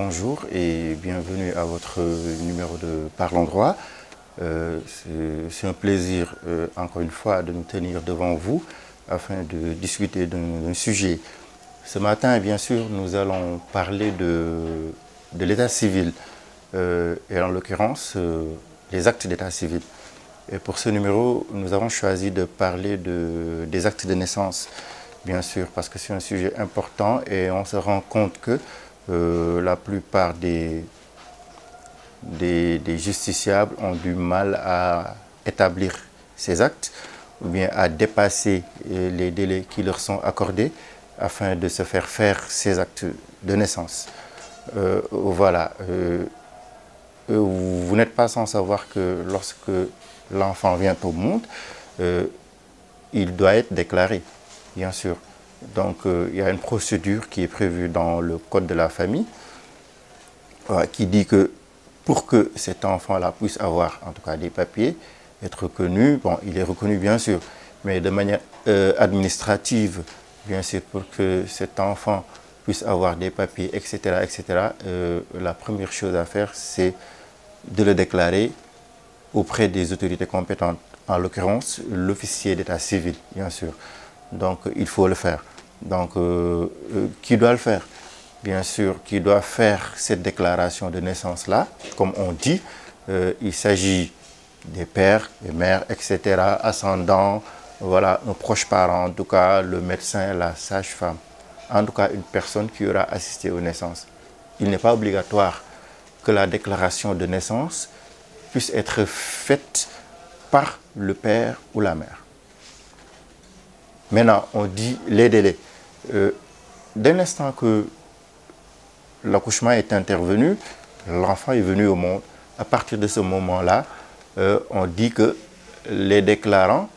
bonjour et bienvenue à votre numéro de Parlons droit. C'est un plaisir, encore une fois, de nous tenir devant vous afin de discuter d'un sujet. Ce matin, bien sûr, nous allons parler de l'état civil et en l'occurrence, les actes d'état civil. Et pour ce numéro, nous avons choisi de parler des actes de naissance, bien sûr, parce que c'est un sujet important et on se rend compte que la plupart des justiciables ont du mal à établir ces actes ou bien à dépasser les délais qui leur sont accordés afin de se faire ces actes de naissance. Voilà. Vous n'êtes pas sans savoir que lorsque l'enfant vient au monde, il doit être déclaré, bien sûr. Donc, il y a une procédure qui est prévue dans le Code de la famille qui dit que pour que cet enfant-là puisse avoir, en tout cas, des papiers, être reconnu, bon, il est reconnu, bien sûr, mais de manière administrative, bien sûr, pour que cet enfant puisse avoir des papiers, etc., la première chose à faire, c'est de le déclarer auprès des autorités compétentes, en l'occurrence l'officier d'état civil, bien sûr. Donc il faut le faire. Donc qui doit le faire? Bien sûr, qui doit faire cette déclaration de naissance-là, comme on dit, il s'agit des pères, des mères, etc., ascendants, voilà, un proche parent, en tout cas le médecin, la sage-femme, en tout cas une personne qui aura assisté aux naissances. Il n'est pas obligatoire que la déclaration de naissance puisse être faite par le père ou la mère. Maintenant, on dit les délais. Dès l'instant que l'accouchement est intervenu, l'enfant est venu au monde. À partir de ce moment-là, on dit que les déclarants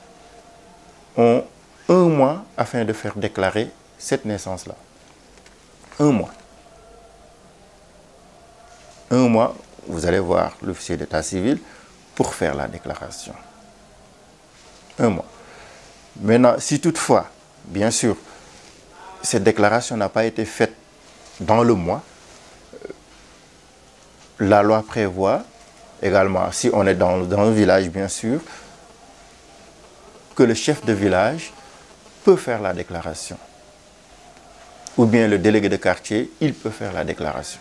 ont 1 mois afin de faire déclarer cette naissance-là. 1 mois. 1 mois, vous allez voir l'officier d'état civil pour faire la déclaration. 1 mois. Maintenant, si toutefois, bien sûr, cette déclaration n'a pas été faite dans le mois, la loi prévoit également, si on est dans un village, bien sûr, que le chef de village peut faire la déclaration. Ou bien le délégué de quartier, il peut faire la déclaration.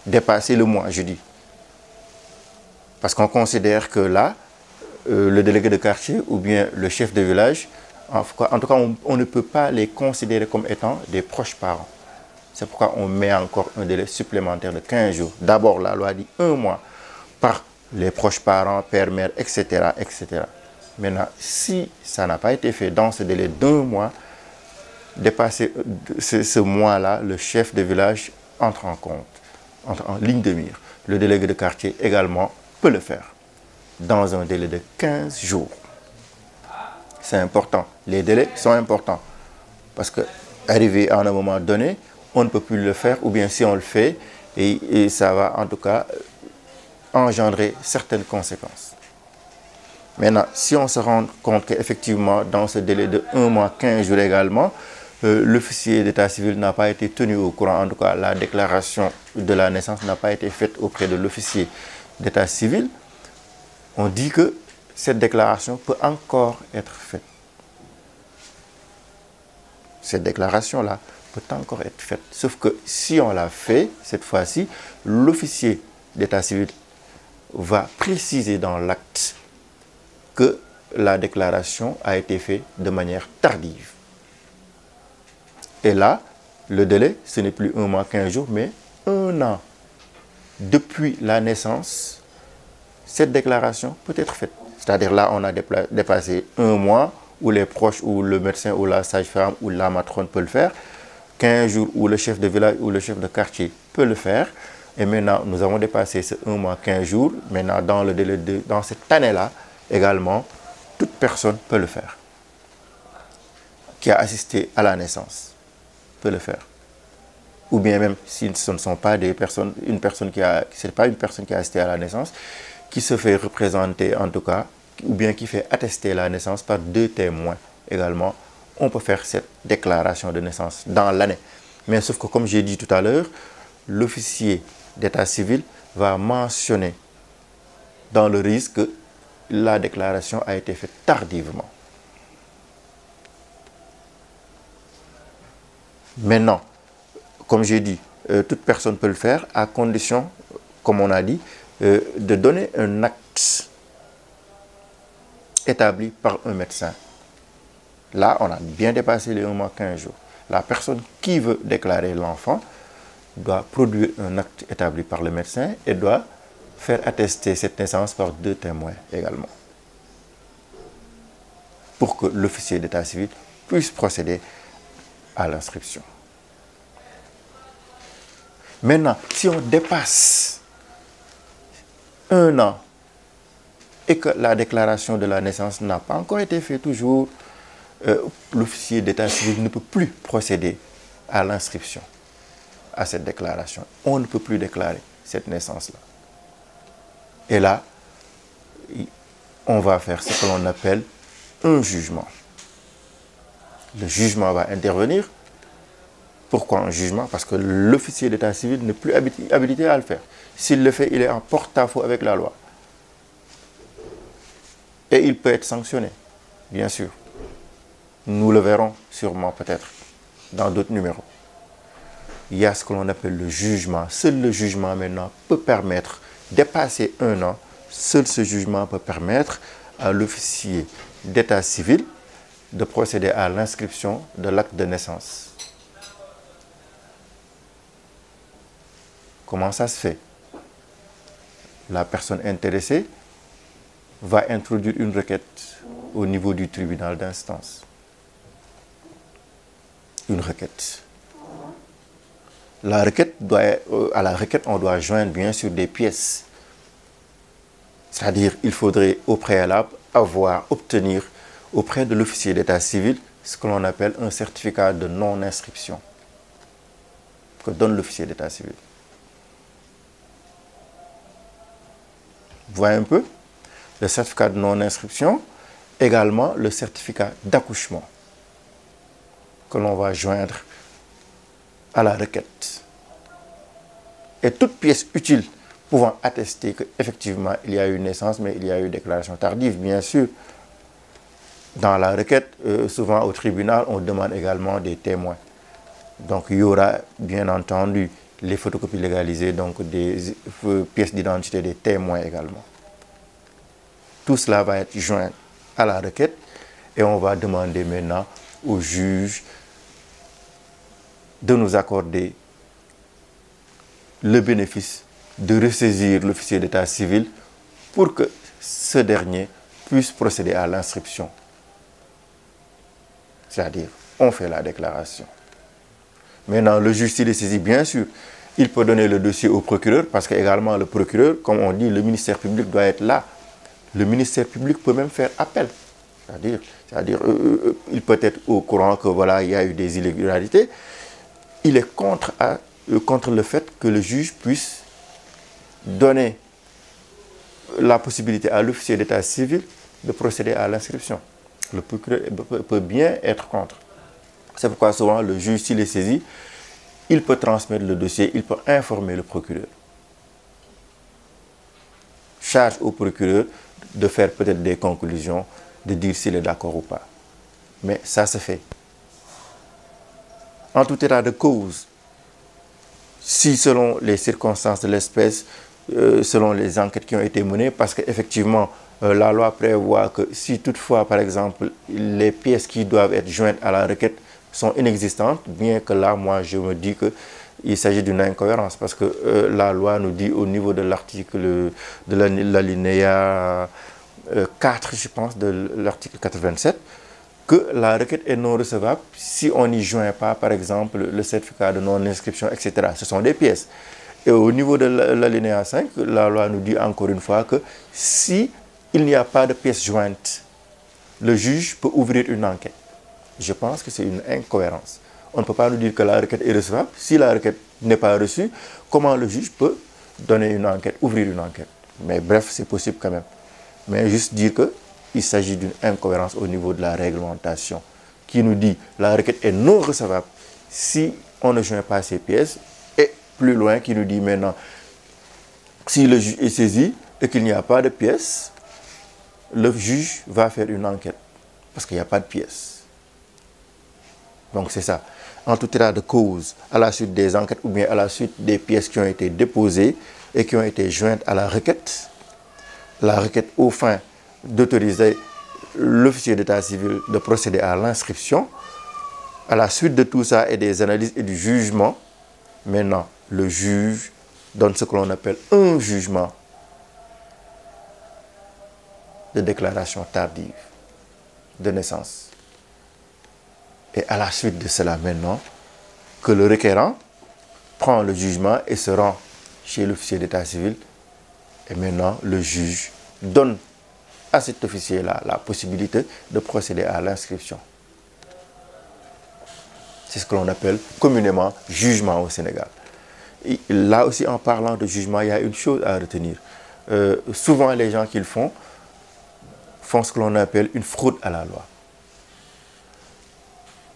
Dépasser le mois, je dis. Parce qu'on considère que là, le délégué de quartier ou bien le chef de village, en tout cas, on ne peut pas les considérer comme étant des proches parents. C'est pourquoi on met encore un délai supplémentaire de 15 jours. D'abord, la loi dit 1 mois par les proches parents, père, mère, etc., etc. Maintenant, si ça n'a pas été fait dans ce délai d'1 mois, dépasser ce mois-là, le chef de village entre en compte, entre en ligne de mire. Le délégué de quartier également peut le faire dans un délai de 15 jours. C'est important. Les délais sont importants parce que arrivé à un moment donné, on ne peut plus le faire ou bien si on le fait, et ça va en tout cas engendrer certaines conséquences. Maintenant, si on se rend compte qu'effectivement, dans ce délai de 1 mois, 15 jours également, l'officier d'état civil n'a pas été tenu au courant, en tout cas la déclaration de la naissance n'a pas été faite auprès de l'officier d'état civil, on dit que cette déclaration peut encore être faite. Cette déclaration-là peut encore être faite. Sauf que si on l'a fait, cette fois-ci, l'officier d'état civil va préciser dans l'acte que la déclaration a été faite de manière tardive. Et là, le délai, ce n'est plus 1 mois, 15 jours, mais 1 an. Depuis la naissance, cette déclaration peut être faite. C'est-à-dire là, on a dépassé 1 mois où les proches ou le médecin ou la sage-femme ou la matrone peut le faire. 15 jours où le chef de village ou le chef de quartier peut le faire. Et maintenant, nous avons dépassé ce 1 mois, 15 jours. Maintenant, dans le délai dans cette année-là, également, toute personne peut le faire. Qui a assisté à la naissance peut le faire. Ou bien même si ce ne sont pas des personnes, c'est pas une personne qui a assisté à la naissance, qui se fait représenter en tout cas, ou bien qui fait attester la naissance par 2 témoins également, on peut faire cette déclaration de naissance dans l'année. Mais sauf que, comme j'ai dit tout à l'heure, l'officier d'état civil va mentionner dans le risque que la déclaration a été faite tardivement. Maintenant, comme j'ai dit, toute personne peut le faire à condition, comme on a dit, de donner un acte établi par un médecin. Là, on a bien dépassé les 1 mois 15 jours. La personne qui veut déclarer l'enfant doit produire un acte établi par le médecin et doit faire attester cette naissance par 2 témoins également, pour que l'officier d'état civil puisse procéder à l'inscription. Maintenant, si on dépasse 1 an et que la déclaration de la naissance n'a pas encore été faite toujours, l'officier d'état civil ne peut plus procéder à l'inscription à cette déclaration. On ne peut plus déclarer cette naissance-là. Et là, on va faire ce que l'on appelle un jugement. Le jugement va intervenir. Pourquoi un jugement? Parce que l'officier d'état civil n'est plus habilité à le faire. S'il le fait, il est en porte-à-faux avec la loi. Et il peut être sanctionné, bien sûr. Nous le verrons sûrement peut-être dans d'autres numéros. Il y a ce que l'on appelle le jugement. Seul le jugement maintenant peut permettre, dépasser 1 an, seul ce jugement peut permettre à l'officier d'état civil de procéder à l'inscription de l'acte de naissance. Comment ça se fait? La personne intéressée va introduire une requête au niveau du tribunal d'instance. Une requête. La requête à la requête, on doit joindre bien sûr des pièces. C'est-à-dire, il faudrait au préalable obtenir auprès de l'officier d'état civil ce que l'on appelle un certificat de non-inscription que donne l'officier d'état civil. Vous voyez un peu? Le certificat de non-inscription, également le certificat d'accouchement que l'on va joindre à la requête. Et toute pièce utile pouvant attester qu'effectivement il y a eu naissance, mais il y a eu déclaration tardive, bien sûr. Dans la requête, souvent au tribunal, on demande également des témoins. Donc il y aura bien entendu les photocopies légalisées, donc des pièces d'identité des témoins également. Tout cela va être joint à la requête et on va demander maintenant au juge de nous accorder le bénéfice de ressaisir l'officier d'état civil pour que ce dernier puisse procéder à l'inscription. C'est-à-dire, on fait la déclaration. Maintenant, le juge, s'il est saisi, bien sûr, il peut donner le dossier au procureur parce que également le procureur, comme on dit, le ministère public doit être là. Le ministère public peut même faire appel. C'est-à-dire, il peut être au courant que voilà, il y a eu des irrégularités. Il est contre le fait que le juge puisse donner la possibilité à l'officier d'état civil de procéder à l'inscription. Le procureur peut bien être contre. C'est pourquoi souvent le juge, s'il est saisi, il peut transmettre le dossier, il peut informer le procureur. Charge au procureur de faire peut-être des conclusions, de dire s'il est d'accord ou pas. Mais ça se fait. En tout état de cause, si selon les circonstances de l'espèce, selon les enquêtes qui ont été menées, parce qu'effectivement, la loi prévoit que si toutefois, par exemple, les pièces qui doivent être jointes à la requête sont inexistantes, bien que là, moi, je me dis qu'il s'agit d'une incohérence, parce que la loi nous dit au niveau de l'article, de l'alinéa 4, je pense, de l'article 87, que la requête est non recevable si on n'y joint pas, par exemple, le certificat de non-inscription, etc. Ce sont des pièces. Et au niveau de l'alinéa 5, la loi nous dit encore une fois que si il n'y a pas de pièces jointes, le juge peut ouvrir une enquête. Je pense que c'est une incohérence. On ne peut pas nous dire que la requête est recevable. Si la requête n'est pas reçue, comment le juge peut donner une enquête, ouvrir une enquête? Mais bref, c'est possible quand même. Mais juste dire qu'il s'agit d'une incohérence au niveau de la réglementation qui nous dit que la requête est non recevable si on ne joint pas ces pièces. Et plus loin, qui nous dit maintenant, si le juge est saisi et qu'il n'y a pas de pièces, le juge va faire une enquête parce qu'il n'y a pas de pièces. Donc c'est ça. En tout état de cause, à la suite des enquêtes ou bien à la suite des pièces qui ont été déposées et qui ont été jointes à la requête aux fins d'autoriser l'officier d'état civil de procéder à l'inscription. À la suite de tout ça et des analyses et du jugement, maintenant, le juge donne ce que l'on appelle un jugement de déclaration tardive de naissance. Et à la suite de cela, maintenant, que le requérant prend le jugement et se rend chez l'officier d'état civil. Et maintenant, le juge donne à cet officier-là la possibilité de procéder à l'inscription. C'est ce que l'on appelle communément jugement au Sénégal. Et là aussi, en parlant de jugement, il y a une chose à retenir. Souvent, les gens qui le font ce que l'on appelle une fraude à la loi.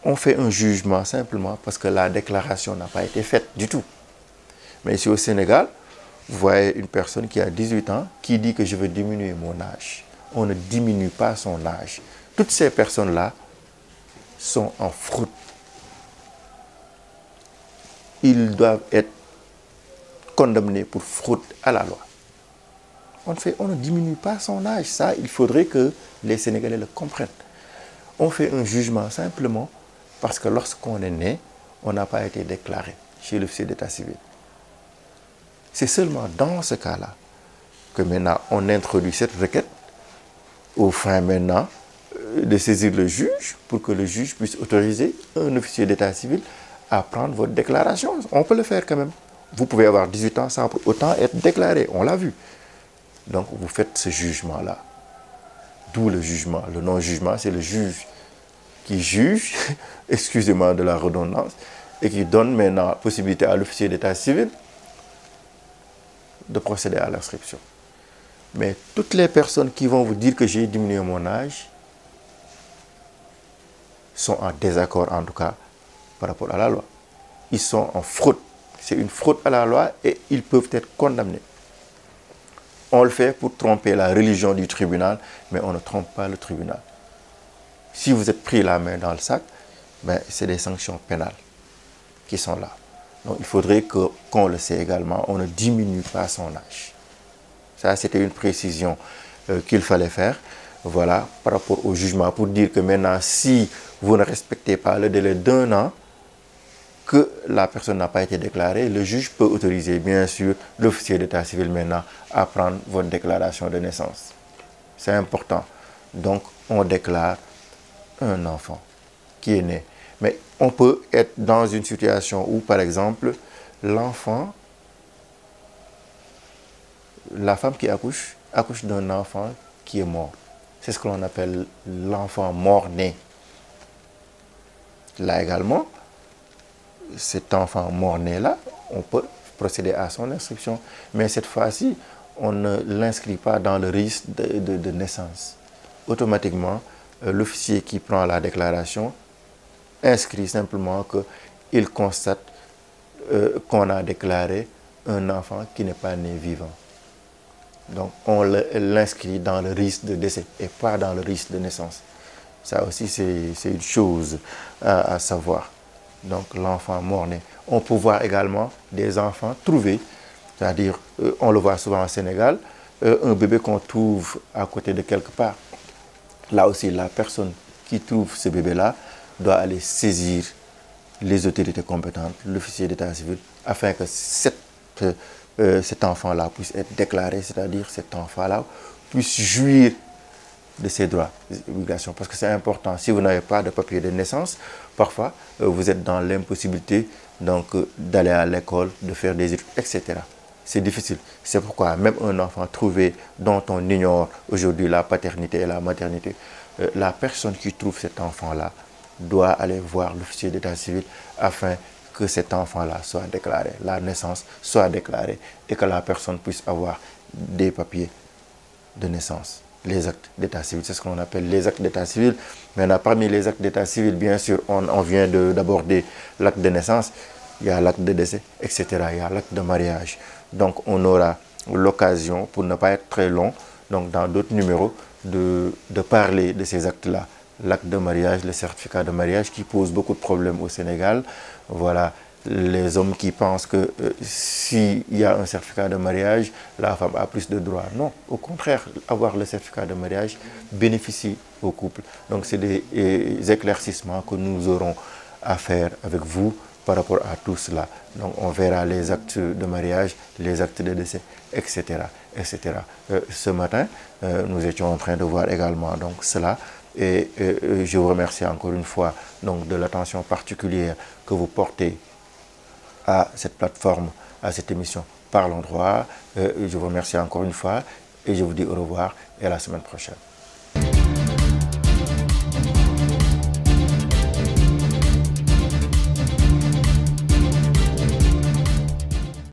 On fait un jugement simplement parce que la déclaration n'a pas été faite du tout. Mais ici au Sénégal, vous voyez une personne qui a 18 ans qui dit que je veux diminuer mon âge. On ne diminue pas son âge. Toutes ces personnes-là sont en fraude. Ils doivent être condamnés pour fraude à la loi. On ne diminue pas son âge. Ça, il faudrait que les Sénégalais le comprennent. On fait un jugement simplement parce que lorsqu'on est né, on n'a pas été déclaré chez l'officier d'état civil. C'est seulement dans ce cas-là que maintenant on introduit cette requête au fin maintenant de saisir le juge pour que le juge puisse autoriser un officier d'état civil à prendre votre déclaration. On peut le faire quand même. Vous pouvez avoir 18 ans sans pour autant être déclaré, on l'a vu. Donc vous faites ce jugement-là. D'où le jugement. Le non-jugement, c'est le juge qui juge, excusez-moi de la redondance, et qui donne maintenant la possibilité à l'officier d'état civil de procéder à l'inscription. Mais toutes les personnes qui vont vous dire que j'ai diminué mon âge sont en désaccord, en tout cas, par rapport à la loi. Ils sont en fraude. C'est une fraude à la loi et ils peuvent être condamnés. On le fait pour tromper la religion du tribunal, mais on ne trompe pas le tribunal. Si vous êtes pris la main dans le sac, c'est des sanctions pénales qui sont là. Donc il faudrait qu'on le sait également, on ne diminue pas son âge. Ça, c'était une précision qu'il fallait faire. Voilà, par rapport au jugement, pour dire que maintenant, si vous ne respectez pas le délai d'1 an, que la personne n'a pas été déclarée, le juge peut autoriser, bien sûr, l'officier d'état civil maintenant à prendre votre déclaration de naissance. C'est important. Donc, on déclare un enfant qui est né. Mais on peut être dans une situation où, par exemple, l'enfant, la femme qui accouche d'un enfant qui est mort. C'est ce que l'on appelle l'enfant mort-né. Là également, cet enfant mort-né-là, on peut procéder à son inscription. Mais cette fois-ci, on ne l'inscrit pas dans le registre de naissance. Automatiquement, l'officier qui prend la déclaration inscrit simplement qu'il constate qu'on a déclaré un enfant qui n'est pas né vivant. Donc, on l'inscrit dans le registre de décès et pas dans le registre de naissance. Ça aussi, c'est une chose à savoir. Donc, l'enfant mort-né. On peut voir également des enfants trouvés, c'est-à-dire, on le voit souvent au Sénégal, un bébé qu'on trouve à côté de quelque part. Là aussi, la personne qui trouve ce bébé-là doit aller saisir les autorités compétentes, l'officier d'état civil, afin que cet enfant-là puisse être déclaré, c'est-à-dire cet enfant-là puisse jouir de ses droits d'obligations. Parce que c'est important, si vous n'avez pas de papier de naissance, parfois vous êtes dans l'impossibilité d'aller à l'école, de faire des études, etc. C'est difficile. C'est pourquoi même un enfant trouvé dont on ignore aujourd'hui la paternité et la maternité, la personne qui trouve cet enfant-là doit aller voir l'officier d'état civil afin que cet enfant-là soit déclaré, la naissance soit déclarée et que la personne puisse avoir des papiers de naissance. les actes d'état civil. C'est ce qu'on appelle les actes d'état civil. Maintenant, parmi les actes d'état civil, bien sûr, on vient d'aborder l'acte de naissance, il y a l'acte de décès, etc. Il y a l'acte de mariage. Donc, on aura l'occasion, pour ne pas être très long, donc dans d'autres numéros, de parler de ces actes-là. L'acte de mariage, le certificat de mariage qui pose beaucoup de problèmes au Sénégal. Voilà, les hommes qui pensent que s'il y a un certificat de mariage, la femme a plus de droits. Non, au contraire, avoir le certificat de mariage bénéficie au couple. Donc c'est des éclaircissements que nous aurons à faire avec vous par rapport à tout cela. Donc on verra les actes de mariage, les actes de décès, etc. etc. Ce matin, nous étions en train de voir également donc, cela. Et je vous remercie encore une fois donc, de l'attention particulière que vous portez à cette plateforme, à cette émission Parlons droit. Je vous remercie encore une fois et je vous dis au revoir et à la semaine prochaine.